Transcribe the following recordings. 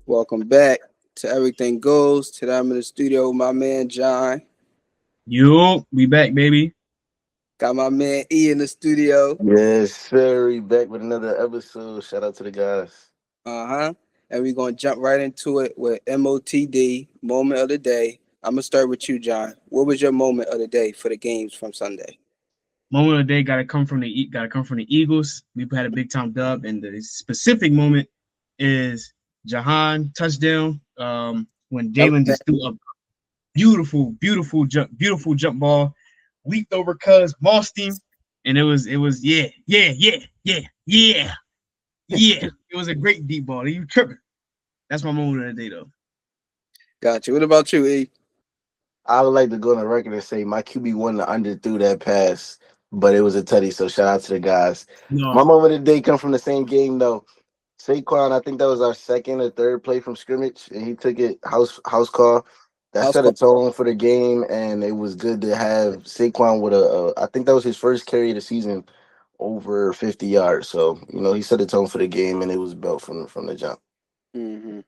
Welcome back to Everything Goes. Today I'm in the studio with my man John. Yo, we back, baby. Got my man E in the studio. Yes, sir. We back with another episode. Shout out to the guys. Uh-huh. And we're gonna jump right into it with MOTD, moment of the day. I'm gonna start with you, John. What was your moment of the day for the games from Sunday? Moment of the day gotta come from the Eagles. We had a big time dub, and the specific moment is Jahan touchdown. When That was Jalen just threw a beautiful jump ball, leaped over Cuz mossed him, and it was yeah. It was a great deep ball. You tripping? That's my moment of the day, though. got you. What about you, E? I would like to go on the record and say my QB won the under threw that pass, but it was a tutty. So shout out to the guys. No, My moment of the day come from the same game though. Saquon, I think that was our second or third play from scrimmage, and he took it house call. That House set a call. tone for the game, and it was good to have Saquon with I think that was his first carry of the season, over 50 yards. So he set a tone for the game, and it was built from the jump. Mm-hmm.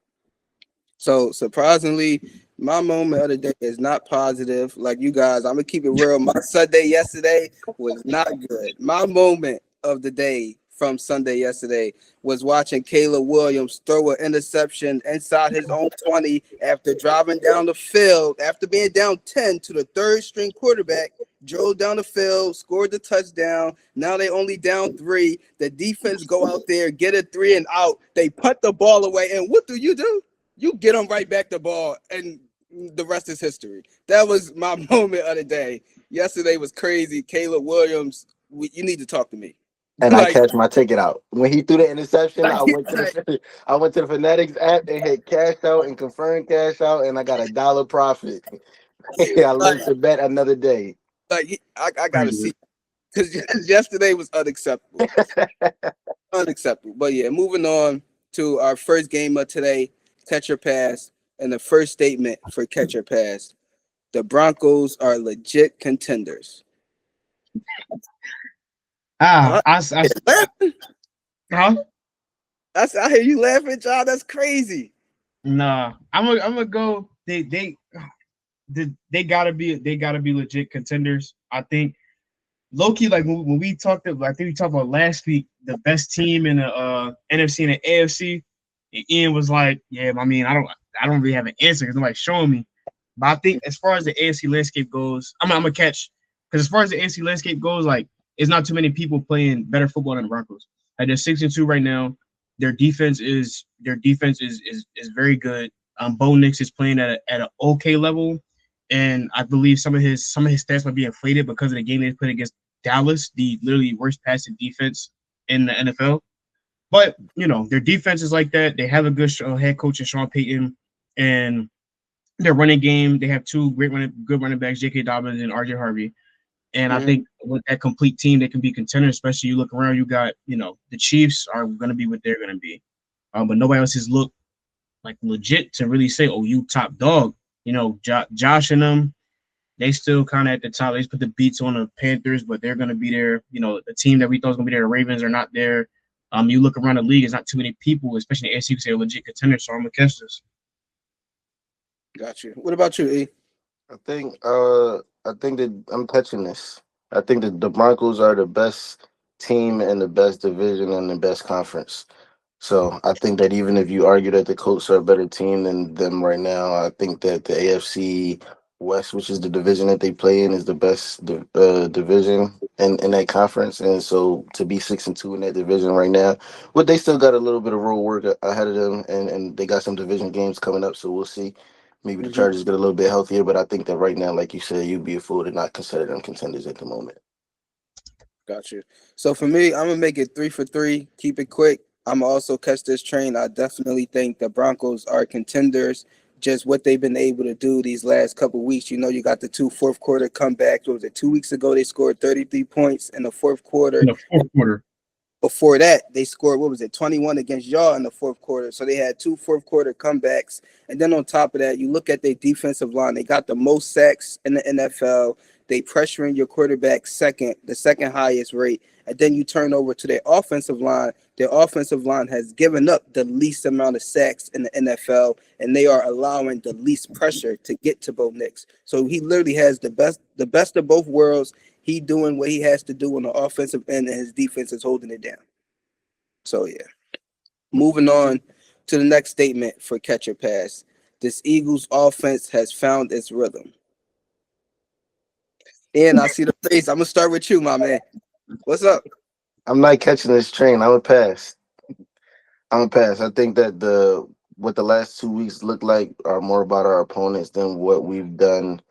So surprisingly, my moment of the day is not positive. Like you guys, I'm gonna keep it real. My Sunday yesterday was not good. My moment of the day from Sunday yesterday was watching Caleb Williams throw an interception inside his own 20 after driving down the field after being down 10 to the third string quarterback. Drove down the field, scored the touchdown. Now they only down 3. The defense go out there, get a 3 and out. They put the ball away, and what do? You get them right back the ball, and the rest is history. That was my moment of the day. Yesterday was crazy. Caleb Williams, you need to talk to me. And I like, cashed my ticket out. When he threw the interception, like, I went to the I went to the Fanatics app and hit cash out and confirm cash out, and I got $1 profit. I like, live to bet another day. I gotta crazy. see because yesterday was unacceptable, unacceptable. But yeah, moving on to our first game of today, catch or pass, and the first statement for catch or pass: the Broncos are legit contenders. Ah, Uh, huh? I hear you laughing, John. That's crazy. Nah, I'm gonna go. They gotta be legit contenders. I think Loki, like when we talked about, I think we talked about last week, the best team in the NFC and the AFC. And Ian was like, "Yeah, I mean, I don't really have an answer because nobody's showing me." But I think as far as the AFC landscape goes, I'm gonna catch because as far as the AFC landscape goes, like it's not too many people playing better football than the Broncos. Like they're 6-2 right now. Their defense is very good. Bo Nix is playing at an okay level, and I believe some of his stats might be inflated because of the game they played against Dallas, the literally worst passing defense in the NFL. But their defense is like that. They have a good head coach in Sean Payton, and their running game. They have two good running backs, J.K. Dobbins and R.J. Harvey. And I Mm-hmm. think with that complete team, they can be contenders. Especially you look around, you got the Chiefs are going to be what they're going to be, but nobody else has looked like legit to really say, "Oh, you top dog." Josh and them, they still kind of at the top. They just put the beats on the Panthers, but they're going to be there. The team that we thought was going to be there, the Ravens, are not there. You look around the league, it's not too many people, especially in the AFC, who say are legit contenders. So I'm gonna catch this. Got you. What about you, E? I think that I'm catching this. I think that the Broncos are the best team in the best division and the best conference. So I think that even if you argue that the Colts are a better team than them right now, I think that the AFC West, which is the division that they play in, is the best division in that conference. And so to be 6-2 in that division right now, but they still got a little bit of road work ahead of them, and they got some division games coming up. So we'll see. Maybe the Mm-hmm. Chargers get a little bit healthier, but I think that right now, like you said, you'd be a fool to not consider them contenders at the moment. Got you. So for me, I'm gonna make it 3 for 3. Keep it quick. I'm also catch this train. I definitely think the Broncos are contenders. Just what they've been able to do these last couple weeks. You got the 2 fourth quarter comebacks. What was it? 2 weeks ago, they scored 33 points in the fourth quarter. In the fourth quarter. Before that, they scored, what was it, 21 against y'all in the fourth quarter. So they had 2 fourth quarter comebacks. And then on top of that, you look at their defensive line. They got the most sacks in the NFL. they pressuring your quarterback the second highest rate, and then you turn over to their offensive line. Their offensive line has given up the least amount of sacks in the NFL, and they are allowing the least pressure to get to Bo Nix. So he literally has the best of both worlds. He doing what he has to do on the offensive end, and his defense is holding it down. So yeah. Moving on to the next statement for catcher pass. This Eagles offense has found its rhythm. And I see the face. I'm gonna start with you, my man. What's up? I'm not catching this train. I'm a pass. I'm a pass. I think that the what the last 2 weeks look like are more about our opponents than what we've done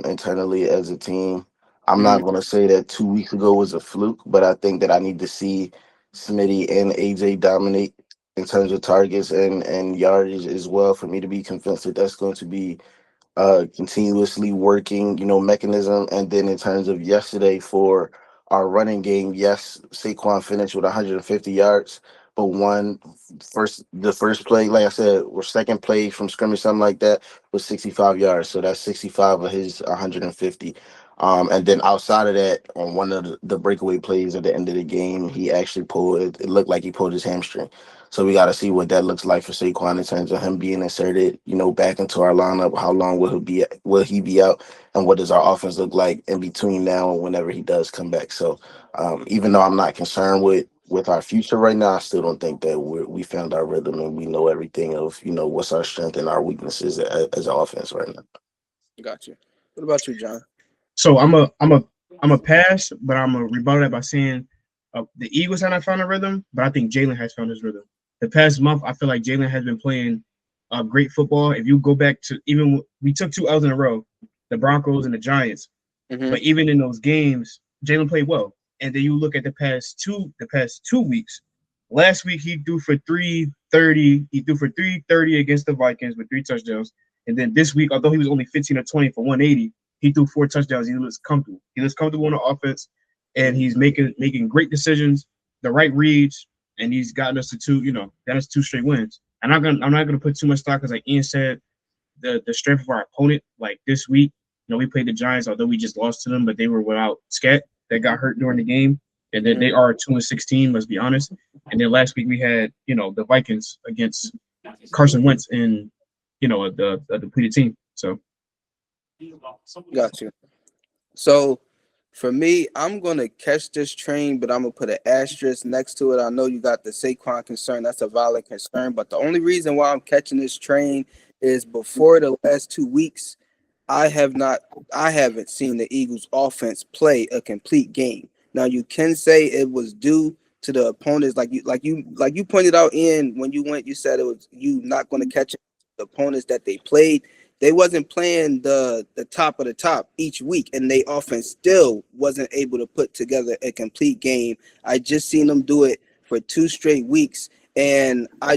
internally as a team. I'm Mm-hmm. not going to say that 2 weeks ago was a fluke, but I think that I need to see Smitty and AJ dominate in terms of targets and yardage as well for me to be convinced that that's going to be continuously working, mechanism. And then in terms of yesterday for our running game, yes, Saquon finished with 150 yards, but the first play, like I said, or second play from scrimmage, something like that, was 65 yards. So that's 65 of his 150. And then outside of that, on one of the breakaway plays at the end of the game, he actually pulled it. It looked like he pulled his hamstring. So we got to see what that looks like for Saquon in terms of him being inserted, back into our lineup. How long will he be out, and what does our offense look like in between now and whenever he does come back? So even though I'm not concerned with our future right now, I still don't think that we found our rhythm and we know everything of what's our strength and our weaknesses as an offense right now. Got you. What about you, John? So I'm a pass, but I'm a rebuttal that by saying the Eagles have not found a rhythm, but I think Jalen has found his rhythm. The past month, I feel like Jalen has been playing great football. If you go back to even we took 2 L's in a row, the Broncos and the Giants, Mm-hmm. but even in those games, Jalen played well. And then you look at the past 2 weeks. Last week he threw for 330. He threw for 330 against the Vikings with 3 touchdowns. And then this week, although he was only 15 or 20 for 180, he threw 4 touchdowns. He looks comfortable. He looks comfortable on the offense, and he's making great decisions, the right reads, and he's gotten us to got us 2 straight wins. I'm not gonna put too much stock because, like Ian said, the strength of our opponent. Like this week, we played the Giants, although we just lost to them, but they were without Scat that got hurt during the game, and then they are 2-16. Let's be honest. And then last week we had the Vikings against Carson Wentz and the depleted team. So Got you. So for me, I'm gonna catch this train, but I'm gonna put an asterisk next to it. I know you got the Saquon concern. That's a valid concern, but the only reason why I'm catching this train is before the last 2 weeks, I have not I haven't seen the Eagles offense play a complete game. Now you can say it was due to the opponents, like you pointed out in when you went, you said it was you not going to catch the opponents that they played. They wasn't playing the top of the top each week, and they offense still wasn't able to put together a complete game. I just seen them do it for 2 straight weeks. And I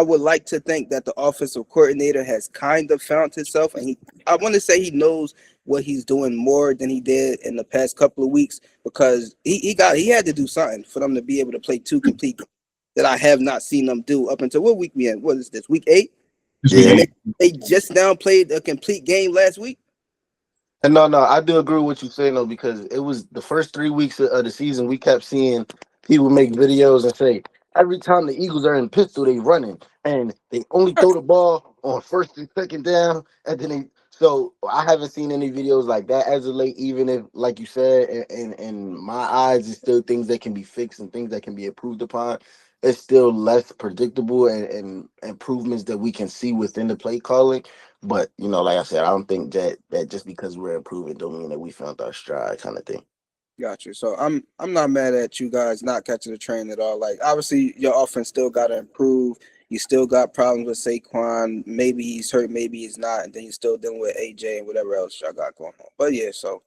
would like to think that the offensive coordinator has kind of found himself, and I want to say he knows what he's doing more than he did in the past couple of weeks, because he had to do something for them to be able to play two complete games that I have not seen them do up until what week we in? What is this, week 8? this Yeah. And week, they just now played a complete game last week. And no, I do agree with what you're saying though, because it was the first 3 weeks of the season. We kept seeing people make videos and say every time the Eagles are in pistol, they running and they only throw the ball on first and second down, and then they. So I haven't seen any videos like that as of late. Even if, like you said, in my eyes, it's still things that can be fixed and things that can be improved upon. It's still less predictable and improvements that we can see within the play calling. But like I said, I don't think that just because we're improving don't mean that we found our stride, kind of thing. Got you. So I'm not mad at you guys not catching the train at all. Like obviously your offense still got to improve. You still got problems with Saquon. Maybe he's hurt, maybe he's not, and then you're still dealing with AJ and whatever else y'all got going on. But yeah, so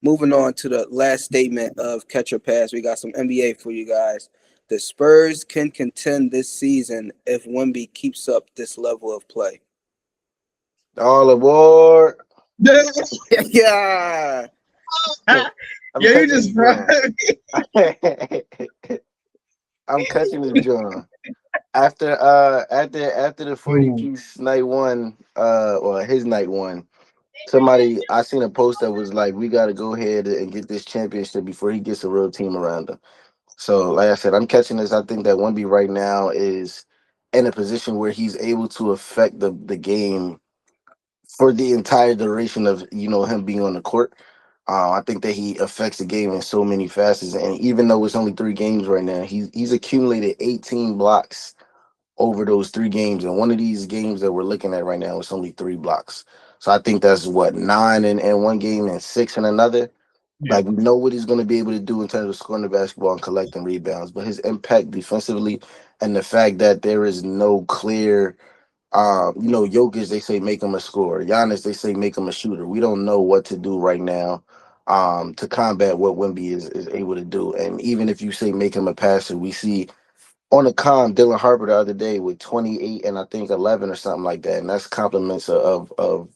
moving on to the last statement of catch or pass, we got some NBA for you guys. The Spurs can contend this season if Wemby keeps up this level of play. All aboard! Yeah. I'm yeah, you catching just this John. I'm catching this John. After the 40 Ooh. piece night one, or his night one, Somebody, I seen a post that was like, "We got to go ahead and get this championship before he gets a real team around him." So, like I said, I'm catching this. I think that Wemby right now is in a position where he's able to affect the game for the entire duration of him being on the court. I think that he affects the game in so many facets, and even though it's only 3 games right now, he's accumulated 18 blocks over those 3 games, and one of these games that we're looking at right now is only 3 blocks. So I think that's what 9 in one game and 6 in another. Yeah, Like, we know what he's going to be able to do in terms of scoring the basketball and collecting rebounds, but his impact defensively and the fact that there is no clear, Jokic, they say make him a scorer. Giannis, they say make him a shooter. We don't know what to do right now to combat what Wemby is able to do. And even if you say make him a passer, we see on the Dylan Harper the other day with 28 and I think 11 or something like that, and that's compliments of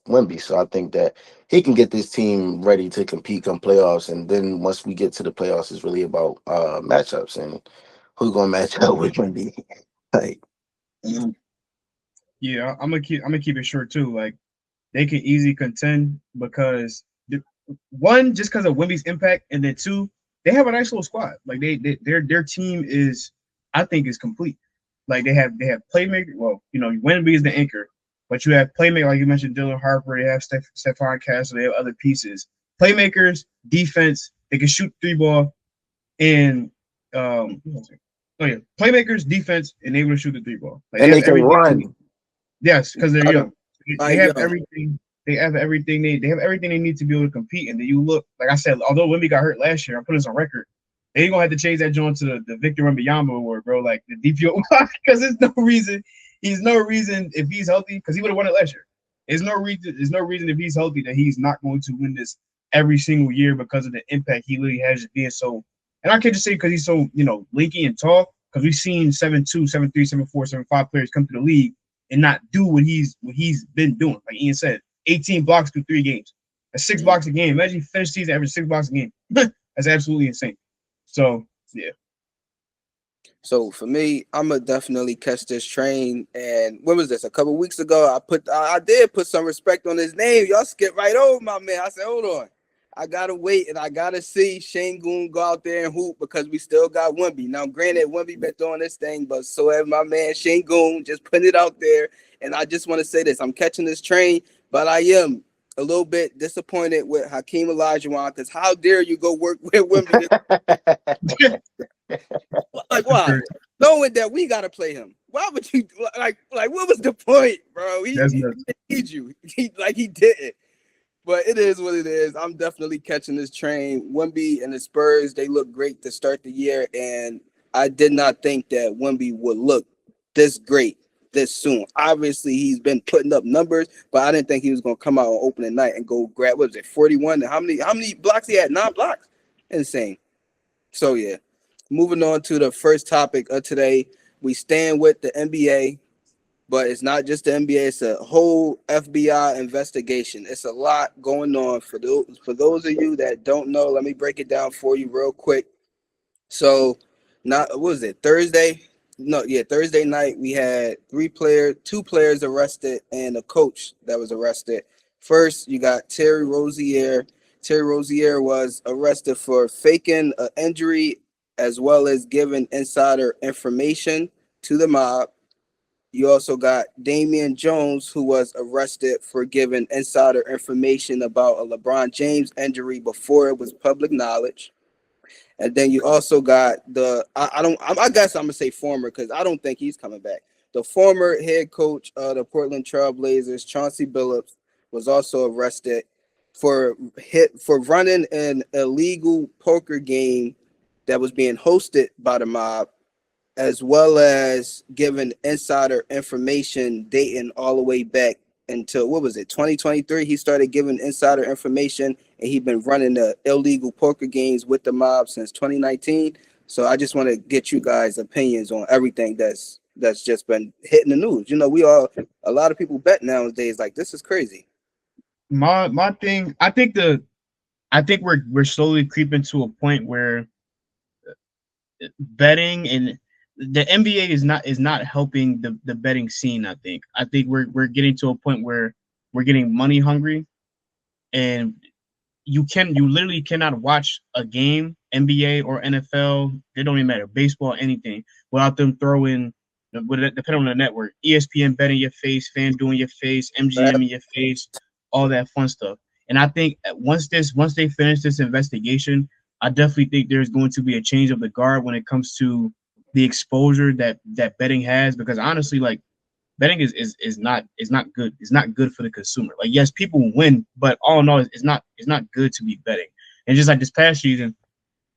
Wemby. So I think that he can get this team ready to compete come playoffs, and then once we get to the playoffs, it's really about matchups and who's gonna match up with Wemby. Like, yeah. I'm gonna keep it short too. Like they can easily contend because one, just because of Wemby's impact, and then two, they have a nice little squad. Like their team is, I think, is complete. Like they have playmaker. Well, Wemby is the anchor, but you have playmaker like you mentioned, Dylan Harper. They have Stephon Castle. They have other pieces. Playmakers, defense. They can shoot 3 ball, and oh yeah, playmakers, defense, and able to shoot the 3 ball. Like they and have they can everything. run. Yes, because they're young. They Like, have yo, everything. They have everything. They have everything they need to be able to compete. And then you look, like I said, although Wemby got hurt last year, I put this on record. They ain't gonna have to change that joint to the Victor Wembanyama award, bro. Like the DPO, because there's no reason. He's no reason if he's healthy, because he would have won it last year. There's no reason. There's no reason if he's healthy that he's not going to win this every single year because of the impact he literally has just being so. And I can't just say because he's so lanky and tall. Because we've seen 7'2", 7'3", 7'4", 7'5" players come to the league and not do what he's been doing. Like Ian said, 18 blocks through 3 games. That's 6 blocks a game. Imagine you finish season average 6 blocks a game. That's absolutely insane. So yeah, so for me, I'm gonna definitely catch this train. And when was this? A couple weeks ago, I did put some respect on his name. Y'all skipped right over my man. I said, hold on, I gotta wait and I gotta see Shane Goon go out there and hoop because we still got Wemby. Now, granted, Wemby been doing this thing, but so have my man Shane Goon. Just putting it out there. And I just want to say this: I'm catching this train, but I am a little bit disappointed with Hakeem Olajuwon because how dare you go work with Wemby? Like, that's why? crazy. Knowing that we gotta play him. Why would you like what was the point, bro? He, That's he nuts. didn't need you. He didn't. But it is what it is. I'm definitely catching this train. Wemby and the Spurs, they look great to start the year. And I did not think that Wemby would look this great this soon. Obviously, he's been putting up numbers, but I didn't think he was gonna come out on opening night and go grab what was it, 41? And how many blocks he had? 9 blocks. Insane. So yeah, moving on to the first topic of today, we stand with the NBA, but it's not just the NBA; it's a whole FBI investigation. It's a lot going on. For those of you that don't know, let me break it down for you real quick. So, not what was it Thursday? No, yeah, Thursday night we had 2 players arrested and a coach that was arrested. First, you got Terry Rozier. Terry Rozier was arrested for faking an injury as well as giving insider information to the mob. You also got Damian Jones, who was arrested for giving insider information about a LeBron James injury before it was public knowledge. And then you also got I guess I'm gonna say former because I don't think he's coming back. The former head coach of the Portland Trailblazers, Chauncey Billups, was also arrested for running an illegal poker game that was being hosted by the mob, as well as giving insider information dating all the way back until what was it 2023. He started giving insider information and he'd been running the illegal poker games with the mob since 2019. So I just want to get you guys opinions on everything that's just been hitting the news. A lot of people bet nowadays. Like, this is crazy. My thing, I think we're slowly creeping to a point where betting and the NBA is not helping the betting scene. I think we're getting to a point where we're getting money hungry, and you literally cannot watch a game, NBA or NFL, it don't even matter, baseball, anything, without them throwing, depending on the network, ESPN betting your face, FanDuel in your face, MGM in your face, all that fun stuff. And I think once they finish this investigation, I definitely think there's going to be a change of the guard when it comes to the exposure that betting has. Because honestly, like, betting is not good. It's not good for the consumer. Like, yes, people win, but all in all, it's not good to be betting. And just like this past season,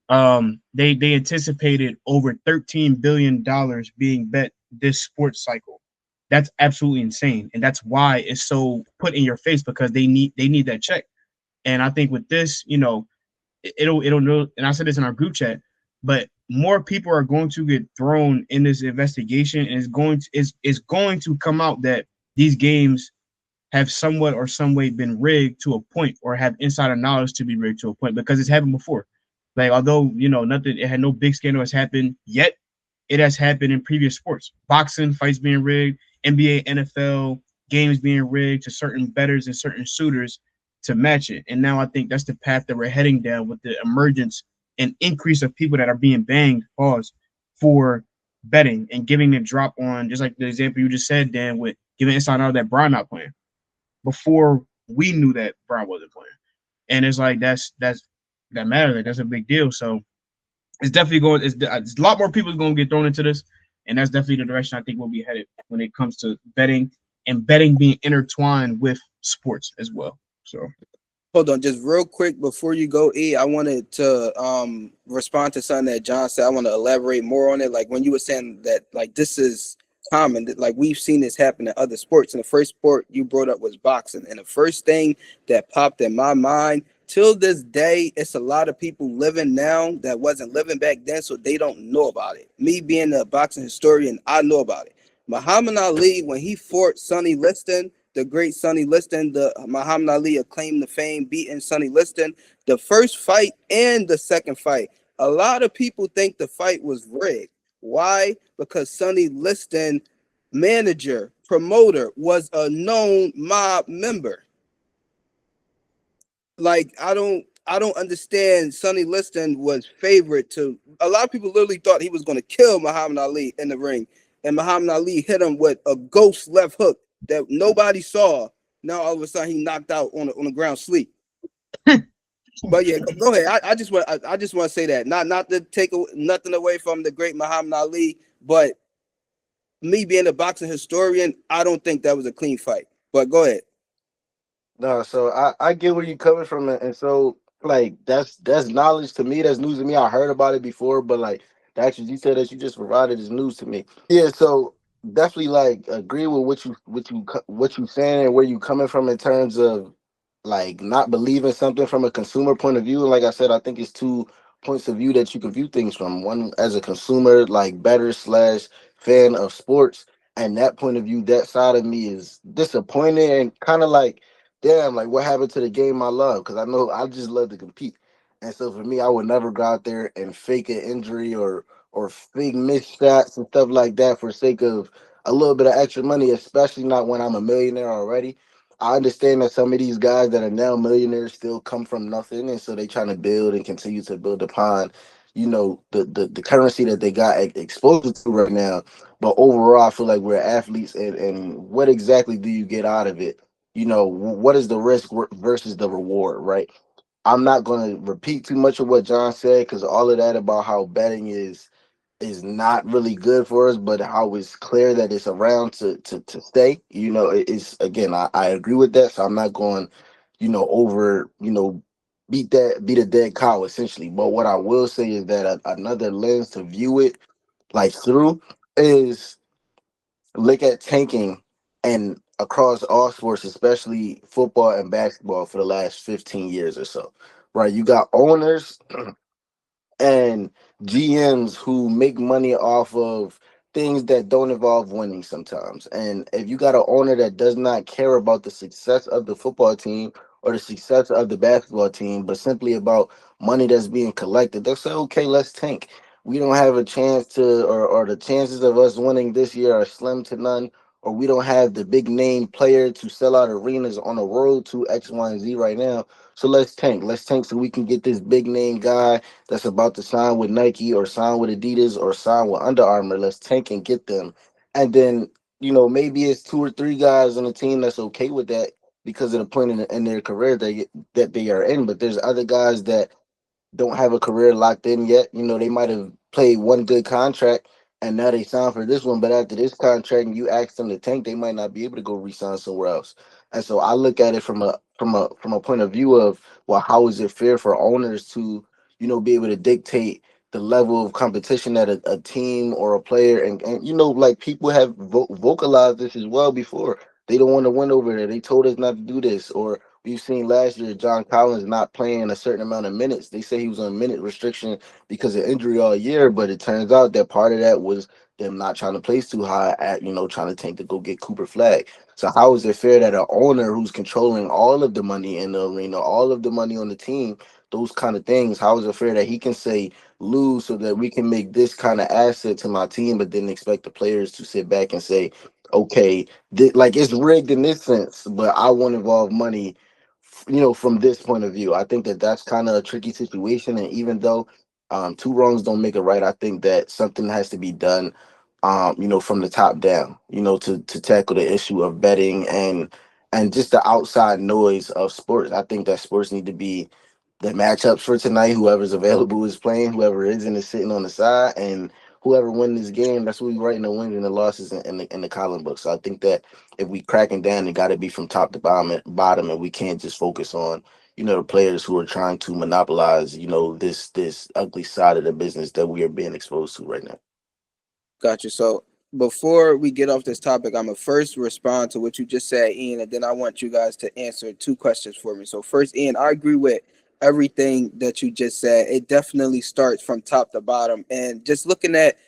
they anticipated over $13 billion being bet this sports cycle. That's absolutely insane, and that's why it's so put in your face, because they need that check. And I think with this, it'll know. And I said this in our group chat, but more people are going to get thrown in this investigation, and it's going to come out that these games have somewhat or some way been rigged to a point, or have insider knowledge to be rigged to a point, because it's happened before. Like, although nothing, it had no big scandal has happened yet. It has happened in previous sports, boxing fights being rigged, NBA, NFL games being rigged to certain bettors and certain suitors to match it. And now I think that's the path that we're heading down, with the emergence and increase of people that are being banged, pause, for betting and giving a drop on, just like the example you just said, Dan, with giving inside out that Brian not playing before we knew that Brian wasn't playing. And it's like that matters. Like, that's a big deal. So it's definitely going. It's a lot more people going to get thrown into this, and that's definitely the direction I think we'll be headed when it comes to betting, and betting being intertwined with sports as well. So Hold on, just real quick before you go, E. I wanted to respond to something that John said. I want to elaborate more on it. Like when you were saying that, like this is common. That, like we've seen this happen in other sports. And the first sport you brought up was boxing. And the first thing that popped in my mind till this day, it's a lot of people living now that wasn't living back then, so they don't know about it. Me being a boxing historian, I know about it. Muhammad Ali, when he fought Sonny Liston, the great Sonny Liston, the Muhammad Ali acclaimed the fame, beating Sonny Liston, the first fight and the second fight. A lot of people think the fight was rigged. Why? Because Sonny Liston, manager, promoter, was a known mob member. Like I don't understand. Sonny Liston was favorite to a lot of people. Literally thought he was going to kill Muhammad Ali in the ring, and Muhammad Ali hit him with a ghost left hook that nobody saw. Now all of a sudden he knocked out on the ground sleep. But yeah, go ahead. I just want to say that, not to take nothing away from the great Muhammad Ali, but me being a boxing historian, I don't think that was a clean fight. But go ahead. No, so I get where you coming from, and so like that's knowledge to me. That's news to me. I heard about it before, but like the actual detail that you just provided is news to me. Yeah, so definitely like agree with what you saying and where you coming from in terms of like not believing something from a consumer point of view. And like I said, I think it's two points of view that you can view things from. One as a consumer, like better slash fan of sports, and that point of view, that side of me is disappointed and kind of like, damn, like what happened to the game I love? Because I know I just love to compete. And so for me, I would never go out there and fake an injury or fake missed shots and stuff like that for sake of a little bit of extra money, especially not when I'm a millionaire already. I understand that some of these guys that are now millionaires still come from nothing, and so they trying to build and continue to build upon, the currency that they got exposure to right now. But overall, I feel like we're athletes, and what exactly do you get out of it? What is the risk versus the reward, right? I'm not going to repeat too much of what John said because all of that about how betting is not really good for us, but how it's clear that it's around to stay. It's again, I agree with that. So I'm not going, over, beat a dead cow essentially. But what I will say is that another lens to view it like through is look at tanking and across all sports, especially football and basketball for the last 15 years or so. Right. You got owners and GMs who make money off of things that don't involve winning sometimes. And if you got an owner that does not care about the success of the football team or the success of the basketball team, but simply about money that's being collected, they'll say, okay, let's tank. We don't have a chance to, or the chances of us winning this year are slim to none, or we don't have the big name player to sell out arenas on the road to X, Y, and Z right now. So let's tank. Let's tank so we can get this big name guy that's about to sign with Nike or sign with Adidas or sign with Under Armour. Let's tank and get them. And then, maybe it's two or three guys on the team that's okay with that because of the point in their career that they are in. But there's other guys that don't have a career locked in yet. They might have played one good contract and now they sign for this one, but after this contract and you ask them to tank, they might not be able to go re-sign somewhere else. And so I look at it from a point of view of, well, how is it fair for owners to, be able to dictate the level of competition that a team or a player and like people have vocalized this as well before. They don't want to win over there. They told us not to do this, or we've seen last year John Collins not playing a certain amount of minutes. They say he was on minute restriction because of injury all year, but it turns out that part of that was them not trying to place too high at, trying to tank to go get Cooper Flag. So how is it fair that an owner who's controlling all of the money in the arena, all of the money on the team, those kind of things, how is it fair that he can say lose so that we can make this kind of asset to my team, but then expect the players to sit back and say, okay, like it's rigged in this sense, but I won't involve money, from this point of view. I think that that's kind of a tricky situation. And even though two wrongs don't make a right, I think that something has to be done, from the top down, to tackle the issue of betting and just the outside noise of sports. I think that sports need to be the matchups for tonight. Whoever's available is playing. Whoever isn't is sitting on the side, and whoever wins this game, that's what we writing the wins and the losses in the column book. So I think that if we cracking down, it got to be from top to bottom, and we can't just focus on the players who are trying to monopolize this ugly side of the business that we are being exposed to right now. Gotcha. So before we get off this topic, I'm gonna first respond to what you just said, Ian, and then I want you guys to answer two questions for me. So first, Ian, I agree with everything that you just said. It definitely starts from top to bottom. And just looking at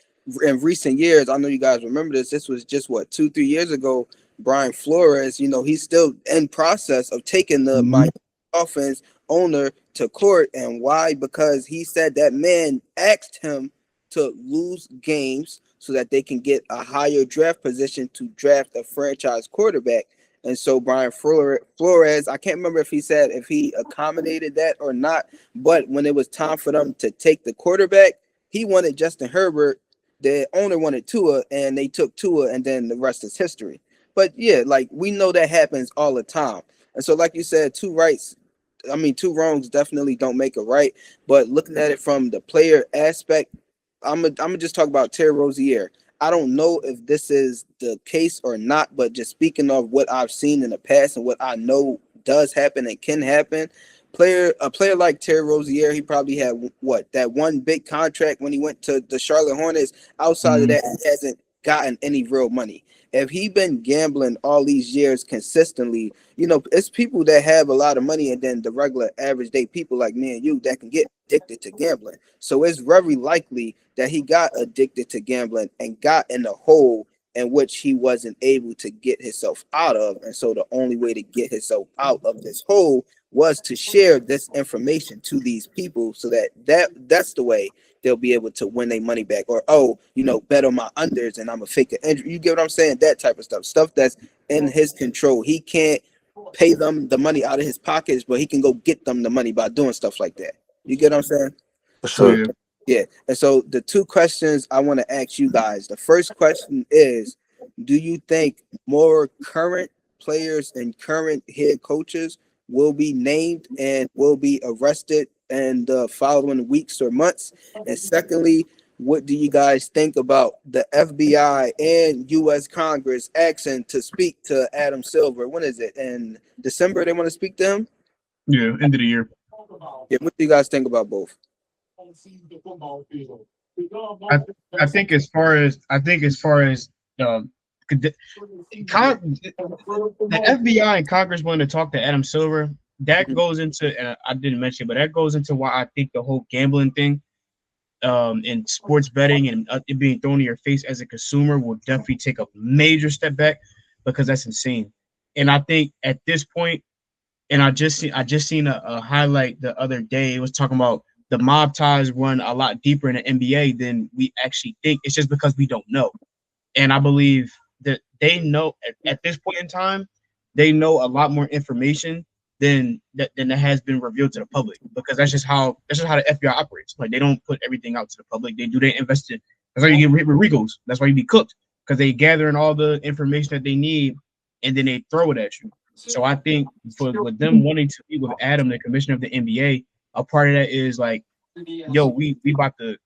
in recent years, I know you guys remember this. This was just what 2-3 years ago. Brian Flores, he's still in process of taking the Mhm. Miami Dolphins owner to court. And why? Because he said that man asked him to lose games so that they can get a higher draft position to draft a franchise quarterback. And so Brian Flores, I can't remember if he said if he accommodated that or not, but when it was time for them to take the quarterback, he wanted Justin Herbert. The owner wanted Tua, and they took Tua, and then the rest is history. But yeah, like we know that happens all the time. And so, like you said, two wrongs definitely don't make a right. But looking at it from the player aspect, I'm gonna just talk about Terry Rozier. I don't know if this is the case or not, but just speaking of what I've seen in the past and what I know does happen and can happen, a player like Terry Rozier, he probably had what that one big contract when he went to the Charlotte Hornets. Outside of Mhm. that, he hasn't gotten any real money. If he been gambling all these years consistently, it's people that have a lot of money and then the regular average day people like me and you that can get addicted to gambling. So it's very likely that he got addicted to gambling and got in a hole in which he wasn't able to get himself out of. And so the only way to get himself out of this hole was to share this information to these people so that's the way they'll be able to win their money back. Or, bet on my unders and I'm a fake an injury. You get what I'm saying? That type of stuff that's in his control. He can't pay them the money out of his pockets, but he can go get them the money by doing stuff like that. You get what I'm saying? For So sure. Yeah. yeah. And so the two questions I want to ask you guys. The first question is, do you think more current players and current head coaches will be named and will be arrested in the following weeks or months? And secondly, what do you guys think about the FBI and US Congress asking to speak to Adam Silver? When is it? In December they want to speak to him? Yeah. End of the year. Yeah, what do you guys think about both? I I think as far as the Con- the FBI and Congress wanting to talk to Adam Silver, that Mhm. goes into, and I didn't mention, but that goes into why I think the whole gambling thing, and sports betting and it being thrown in your face as a consumer will definitely take a major step back because that's insane. And I think at this point, and I just seen a highlight the other day. It was talking about the mob ties run a lot deeper in the NBA than we actually think. It's just because we don't know. And I believe that they know at this point in time, they know a lot more information than that has been revealed to the public because that's just how the FBI operates. Like they don't put everything out to the public. They invest in. That's why you get hit with Rigos. That's why you be cooked because they gather in all the information that they need and then they throw it at you. So I think for with them wanting to be with Adam, the commissioner of the NBA, a part of that is like, yo, we about to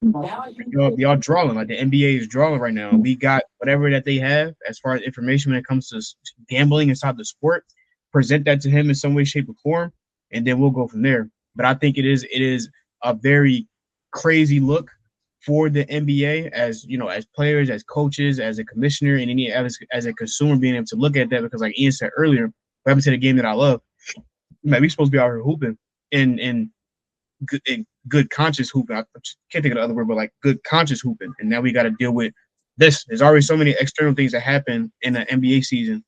y'all drawing like the NBA is drawing right now. We got whatever that they have as far as information when it comes to gambling inside the sport. Present that to him in some way, shape, or form, and then we'll go from there. But I think it is a very crazy look for the NBA as as players, as coaches, as a commissioner, and any as a consumer being able to look at that because, like Ian said earlier, what happened to the game that I love? Man, we supposed to be out here hooping in good conscious hooping. I can't think of the other word, but like good conscious hooping. And now we got to deal with this. There's already so many external things that happen in the NBA season.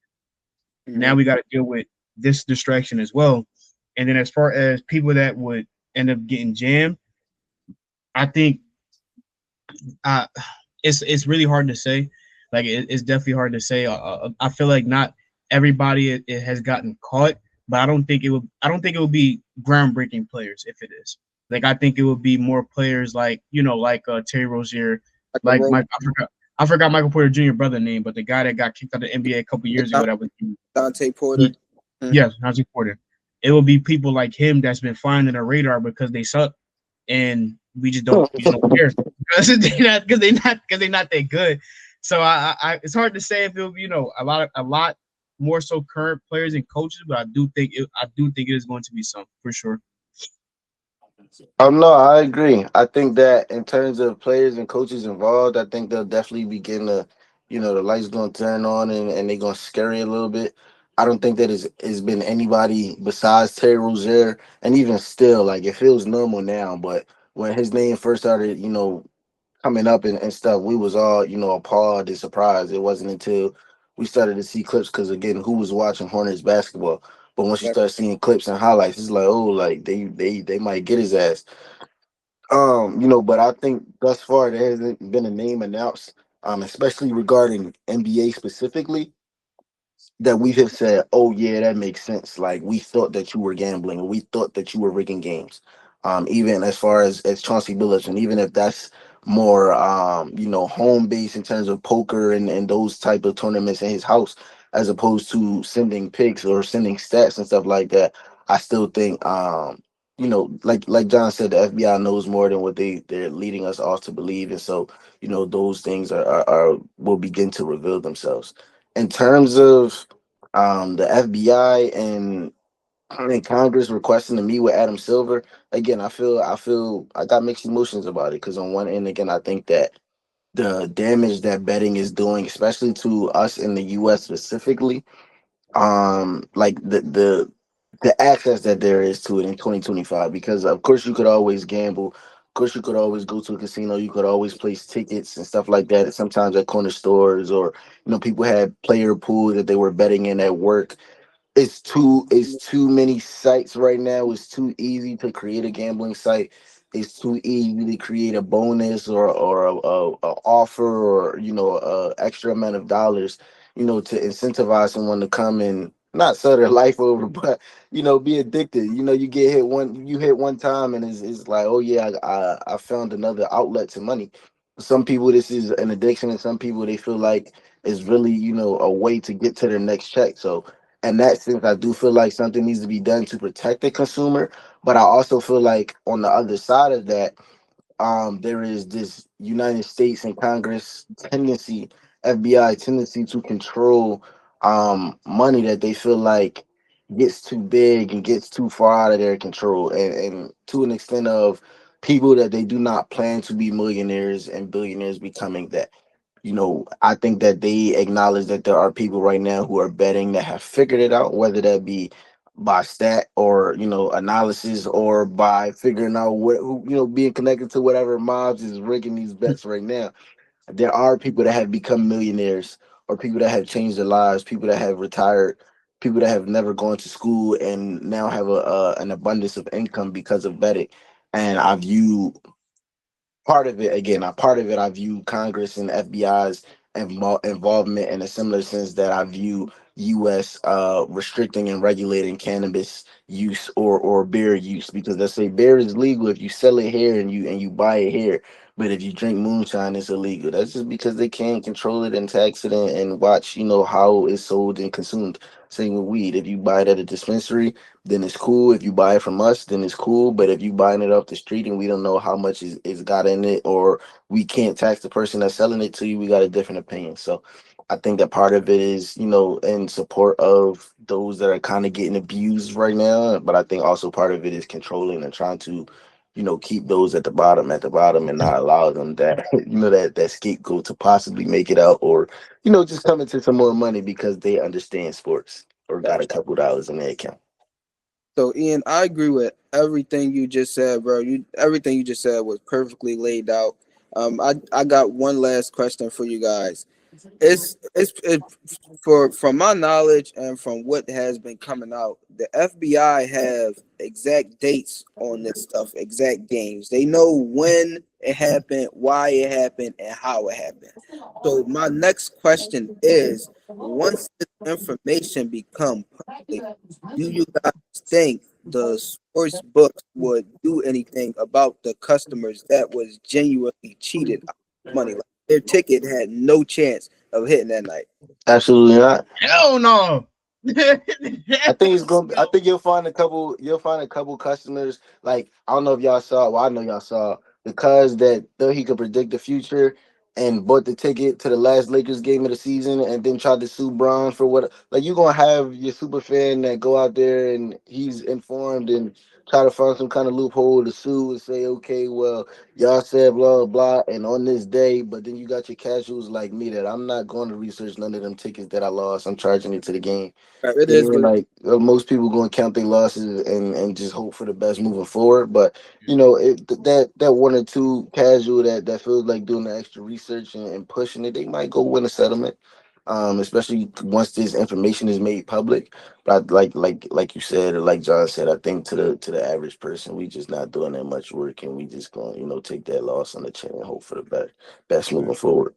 Now Mhm. we got to deal with this distraction as well. And then as far as people that would end up getting jammed, I think uh, it's really hard to say. Like it's definitely hard to say. I feel like not everybody it has gotten caught, but I don't think it will be groundbreaking players if it is. Like I think it would be more players like like Terry Rozier, Like a like role, Mike. I forgot Michael Porter Jr. brother name, but the guy that got kicked out of the NBA a couple years ago. That was Dante Porter. he, Mhm. yes, Najee Porter. It will be people like him that's been flying in the radar because they suck, and we just don't care because they're not that good. So it's hard to say if it'll be a lot more so current players and coaches, but I do think it is going to be some for sure. No, I agree. I think that in terms of players and coaches involved, I think they'll definitely begin to, the lights gonna turn on and they're gonna scary a little bit. I don't think that has been anybody besides Terry Rozier, and even still, like it feels normal now. But when his name first started, coming up and stuff, we was all, appalled and surprised. It wasn't until we started to see clips, because again, who was watching Hornets basketball? But once you start seeing clips and highlights, it's like, oh, like they might get his ass. But I think thus far there hasn't been a name announced, especially regarding NBA specifically, that we have said, oh yeah, that makes sense. Like we thought that you were gambling, or we thought that you were rigging games. Even as far as Chauncey Billups, and even if that's more home base in terms of poker and those type of tournaments in his house, as opposed to sending pics or sending stats and stuff like that. I still think like John said, the FBI knows more than what they're leading us all to believe, and so those things are will begin to reveal themselves. In terms of the FBI and Congress requesting to meet with Adam Silver, again, I feel I got mixed emotions about it, because on one end, again, I think that the damage that betting is doing, especially to us in the U.S. specifically, like the access that there is to it in 2025, because of course you could always gamble, of course you could always go to a casino, you could always place tickets and stuff like that, sometimes at corner stores, or people had player pools that they were betting in at work. It's too many sites right now. It's too easy to create a gambling site. It's too easy to create a bonus or a offer, or a extra amount of dollars, to incentivize someone to come and not sell their life over, but be addicted. You get hit one time, and it's like, oh yeah, I found another outlet to money. Some people this is an addiction, and some people they feel like it's really a way to get to their next check. So in that sense, I do feel like something needs to be done to protect the consumer. But I also feel like on the other side of that, there is this United States and Congress tendency, FBI tendency to control money that they feel like gets too big and gets too far out of their control, and to an extent of people that they do not plan to be millionaires and billionaires becoming that. I think that they acknowledge that there are people right now who are betting that have figured it out, whether that be by stat or analysis, or by figuring out what who, being connected to whatever mobs is rigging these bets right now. There are people that have become millionaires, or people that have changed their lives, people that have retired, people that have never gone to school and now have an abundance of income because of betting. And I view part of it, I view Congress and FBI's involvement in a similar sense that I view U.S. Restricting and regulating cannabis use or beer use, because let's say beer is legal if you sell it here and you buy it here, but if you drink moonshine, it's illegal. That's just because they can't control it and tax it and watch how it's sold and consumed. Same with weed. If you buy it at a dispensary, then it's cool. If you buy it from us, then it's cool. But if you buying it off the street and we don't know how much is got in it, or we can't tax the person that's selling it to you, we got a different opinion. So I think that part of it is, in support of those that are kind of getting abused right now. But I think also part of it is controlling and trying to, keep those at the bottom and not allow them that, that scapegoat to possibly make it out, or, just come into some more money because they understand sports or got a couple dollars in their account. So Ian, I agree with everything you just said, bro. Everything you just said was perfectly laid out. I got one last question for you guys. It's for from my knowledge and from what has been coming out, the FBI have exact dates on this stuff, exact games. They know when it happened, why it happened, and how it happened. So my next question is, once this information become public, do you guys think the sports books would do anything about the customers that was genuinely cheated out of money? Like their ticket had no chance of hitting that night. Absolutely not. Hell no. I think it's Hell going. I no. think you'll find a couple. You'll find a couple customers. Like, I don't know if y'all saw. Well, I know y'all saw because that though he could predict the future and bought the ticket to the last Lakers game of the season and then tried to sue Bron for what. Like, you gonna have your super fan that go out there and he's informed and try to find some kind of loophole to sue and say, okay, well, y'all said blah blah, and on this day, but then you got your casuals like me that I'm not going to research none of them tickets that I lost. I'm charging it to the game. Right, it is Yeah, what it is. like most people going to count their losses and just hope for the best moving forward. But that one or two casual that feels like doing the extra research and pushing it, they might go win a settlement. Especially once this information is made public. But like you said, or like John said, I think to the average person, we just not doing that much work, and we just going take that loss on the chin and hope for the best moving forward.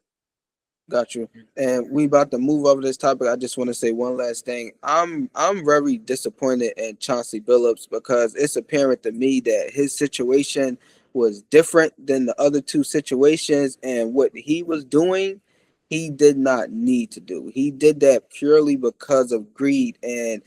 Got you. And we about to move over this topic. I just want to say one last thing. I'm very disappointed in Chauncey Billups because it's apparent to me that his situation was different than the other two situations, and what he was doing, he did not need to do. He did that purely because of greed. And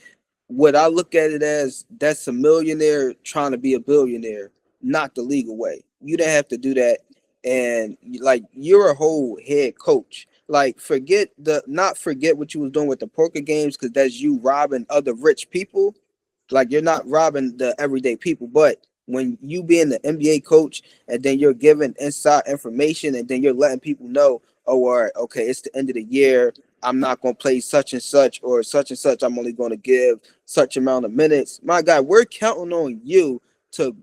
what I look at it as, that's a millionaire trying to be a billionaire, not the legal way. You didn't have to do that. And like, you're a whole head coach. Like, forget what you was doing with the poker games, because that's you robbing other rich people. Like, you're not robbing the everyday people, but when you being the NBA coach and then you're giving inside information and then you're letting people know, oh, all right, okay, it's the end of the year. I'm not going to play such or such and such. I'm only going to give such amount of minutes. My guy, we're counting on you to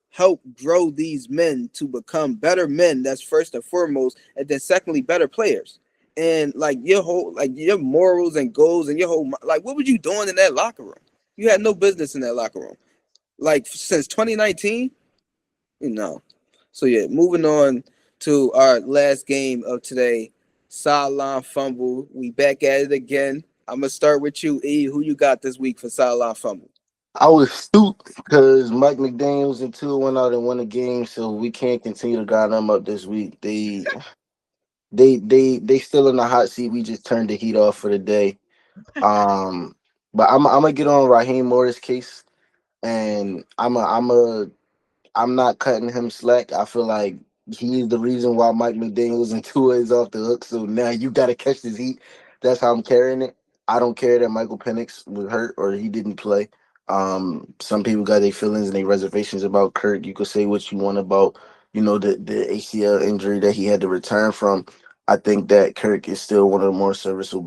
help grow these men to become better men. That's first and foremost, and then secondly, better players. And like your morals and goals and your whole, like, what were you doing in that locker room? You had no business in that locker room. Like, since 2019, you know. So yeah, moving on to our last game of today, sideline fumble. We back at it again. I'm gonna start with you, E. Who you got this week for sideline fumble? I was stupid because Mike McDaniels and two went out and won a game, so we can't continue to guard them up this week. They still in the hot seat. We just turned the heat off for the day. Um, but I'm gonna get on Raheem Morris' case, and I'm not cutting him slack. I feel like he's the reason why Mike McDaniels and Tua is off the hook. So now you got to catch this heat. That's how I'm carrying it. I don't care that Michael Penix was hurt or he didn't play. Some people got their feelings and their reservations about Kirk. You could say what you want about, the ACL injury that he had to return from. I think that Kirk is still one of the more serviceable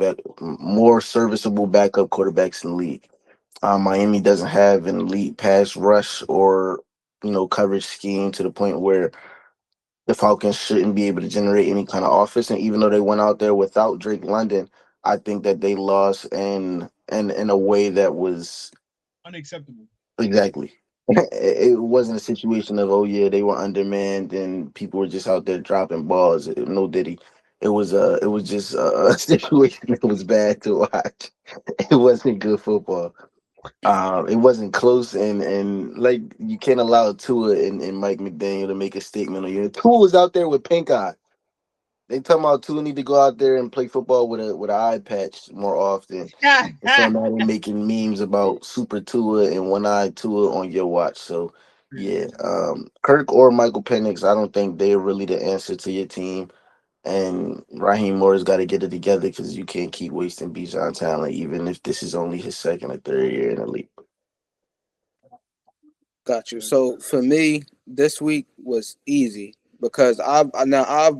backup quarterbacks in the league. Miami doesn't have an elite pass rush or coverage scheme to the point where the Falcons shouldn't be able to generate any kind of offense. And even though they went out there without Drake London, I think that they lost in a way that was Unacceptable. exactly. It wasn't a situation of, oh yeah, they were undermanned and people were just out there dropping balls. No diddy. it was just a situation that was bad to watch. It wasn't good football. It wasn't close, and like you can't allow Tua and Mike McDaniel to make a statement on you. Tua was out there with pink eye. They talking about Tua need to go out there and play football with an eye patch more often. And so now they're making memes about Super Tua and One Eye Tua on your watch. So yeah, Kirk or Michael Penix, I don't think they're really the answer to your team. And Raheem Moore's got to get it together because you can't keep wasting Bijan talent, even if this is only his second or third year in the league. Got you. So for me, this week was easy because I've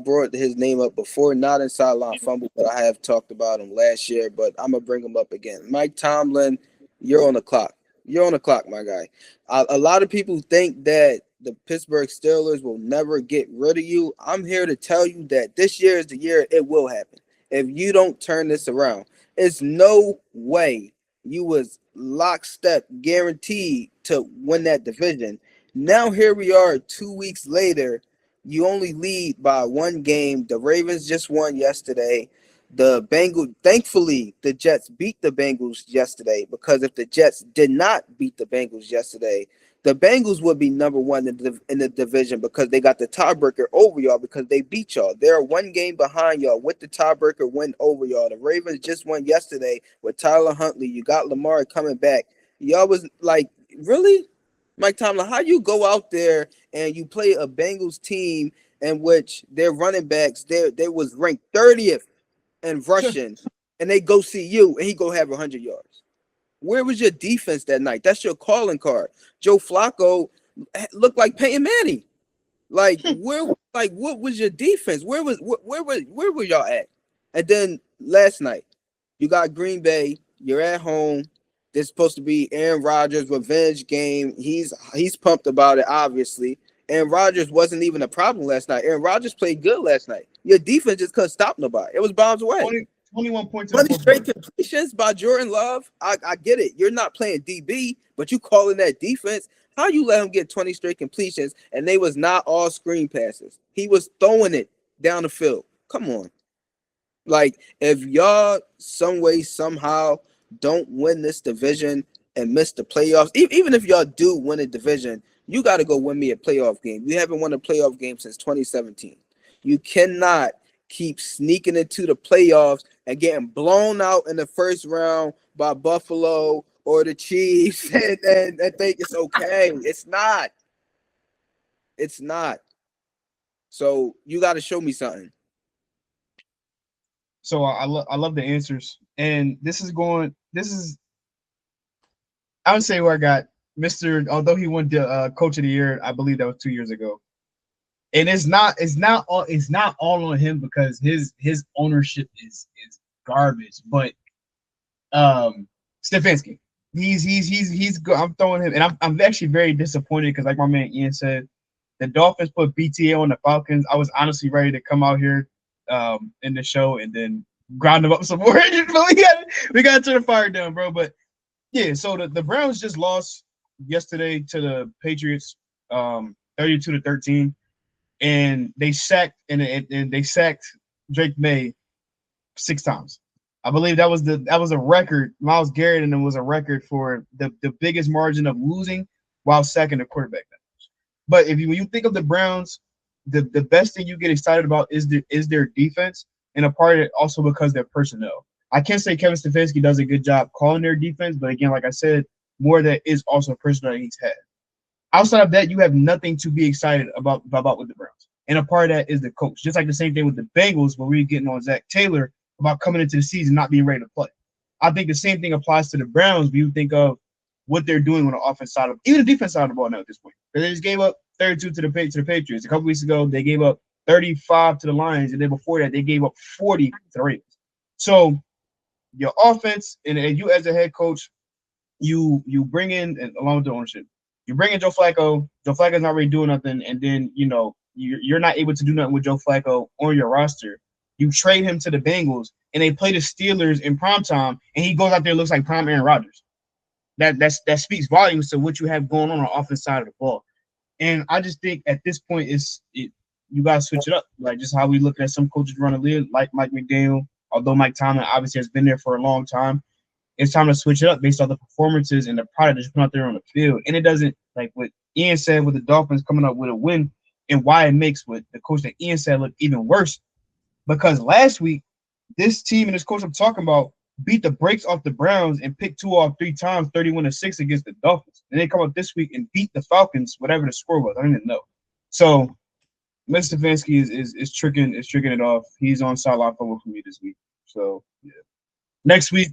brought his name up before, not in sideline fumble, but I have talked about him last year. But I'm gonna bring him up again. Mike Tomlin, you're on the clock. You're on the clock, my guy. A lot of people think that the Pittsburgh Steelers will never get rid of you. I'm here to tell you that this year is the year it will happen. If you don't turn this around, it's no way you was lockstep guaranteed to win that division. Now here we are 2 weeks later. You only lead by one game. The Ravens just won yesterday. The Bengals, thankfully, the Jets beat the Bengals yesterday because if the Jets did not beat the Bengals yesterday, the Bengals would be number one in the division because they got the tiebreaker over y'all because they beat y'all. They're one game behind y'all with the tiebreaker win over y'all. The Ravens just won yesterday with Tyler Huntley. You got Lamar coming back. Y'all was like, really? Mike Tomlin, how you go out there and you play a Bengals team in which their running backs, they was ranked 30th in rushing, and they go see you and he go have 100 yards. Where was your defense that night? That's your calling card. Joe Flacco looked like Peyton Manning. Like what was your defense? Where were y'all at? And then last night, you got Green Bay. You're at home. This is supposed to be Aaron Rodgers' revenge game. He's pumped about it, obviously. Aaron Rodgers wasn't even a problem last night. Aaron Rodgers played good last night. Your defense just couldn't stop nobody. It was bombs away. 21 points in the 20 fourth straight quarter. completions by Jordan Love. I get it. You're not playing DB, but you calling that defense. How you let him get 20 straight completions and they was not all screen passes? He was throwing it down the field. Come on. Like, if y'all some way, somehow don't win this division and miss the playoffs, even if y'all do win a division, you got to go win me a playoff game. You haven't won a playoff game since 2017. You cannot keep sneaking into the playoffs and getting blown out in the first round by Buffalo or the Chiefs and think it's okay. It's not. It's not. So you got to show me something. So I love the answers, and this is I would say where I got Mr. Although he won the coach of the year, I believe that was 2 years ago, and it's not all on him because his ownership is garbage, but Stefanski, he's good. I'm throwing him, and I'm actually very disappointed because like my man Ian said, the Dolphins put BTA on the Falcons. I was honestly ready to come out here in the show and then ground them up some more. But we got to turn the fire down, bro. But yeah, so the Browns just lost yesterday to the Patriots, 32-13, and they sacked and they sacked Drake May 6 times. I believe that was a record. Myles Garrett and it was a record for the biggest margin of losing while sacking the quarterback. But when you think of the Browns, the best thing you get excited about is their defense, and a part of it also because their personnel. I can't say Kevin Stefanski does a good job calling their defense, but again, like I said, more of that is also personnel he's had. Outside of that, you have nothing to be excited about with the Browns. And a part of that is the coach. Just like the same thing with the Bengals, where we were getting on Zach Taylor about coming into the season not being ready to play. I think the same thing applies to the Browns when you think of what they're doing on the offense side of even the defense side of the ball now at this point. They just gave up 32 to the Patriots. A couple weeks ago, they gave up 35 to the Lions, and then before that, they gave up 40 to the Ravens. So your offense and you as a head coach, you bring in, and along with the ownership, you bring in Joe Flacco. Joe Flacco's not really doing nothing, and then you're not able to do nothing with Joe Flacco on your roster. You trade him to the Bengals, and they play the Steelers in primetime, and he goes out there and looks like prime Aaron Rodgers. That speaks volumes to what you have going on the offense side of the ball. And I just think at this point, you gotta switch it up. Like just how we look at some coaches run a league, like Mike McDaniel. Although Mike Tomlin obviously has been there for a long time, it's time to switch it up based on the performances and the product that's put out there on the field. And it doesn't like what Ian said with the Dolphins coming up with a win, and why it makes what the coach that Ian said look even worse. Because last week, this team and this coach I'm talking about beat the brakes off the Browns and picked 2 off 3 times, 31-6 against the Dolphins. And they come up this week and beat the Falcons, whatever the score was. I don't even know. So Mr. Stefanski is tricking it off. He's on sideline football for me this week. So yeah. Next week,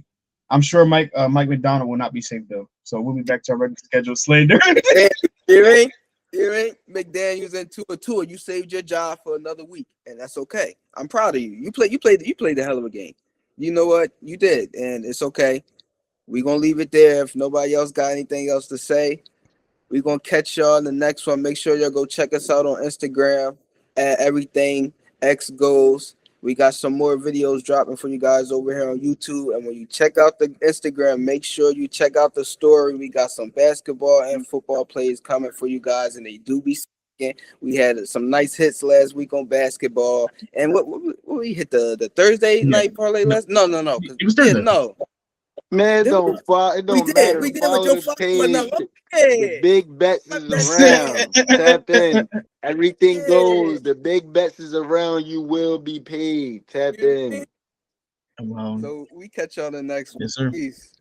I'm sure Mike McDonald will not be safe though. So we'll be back to our regular schedule slander. You ain't McDaniels and Tua. You saved your job for another week, and that's okay. I'm proud of you. You played a hell of a game. You know what? You did, and it's okay. We're gonna leave it there. If nobody else got anything else to say, we're gonna catch y'all in the next one. Make sure y'all go check us out on Instagram at everything X goes. We got some more videos dropping for you guys over here on YouTube. And when you check out the Instagram, make sure you check out the story. We got some basketball and football plays coming for you guys, and they do be sticking. We had some nice hits last week on basketball. And what we hit the Thursday night parlay last? No. It was Thursday. No. Man, Did it don't matter. We did with Follow your the father. page. The Yeah. big bets is around. Tap in. Everything goes. The big bets is around. You will be paid. Tap in. Well, So we catch y'all the next one. yes, sir. Peace.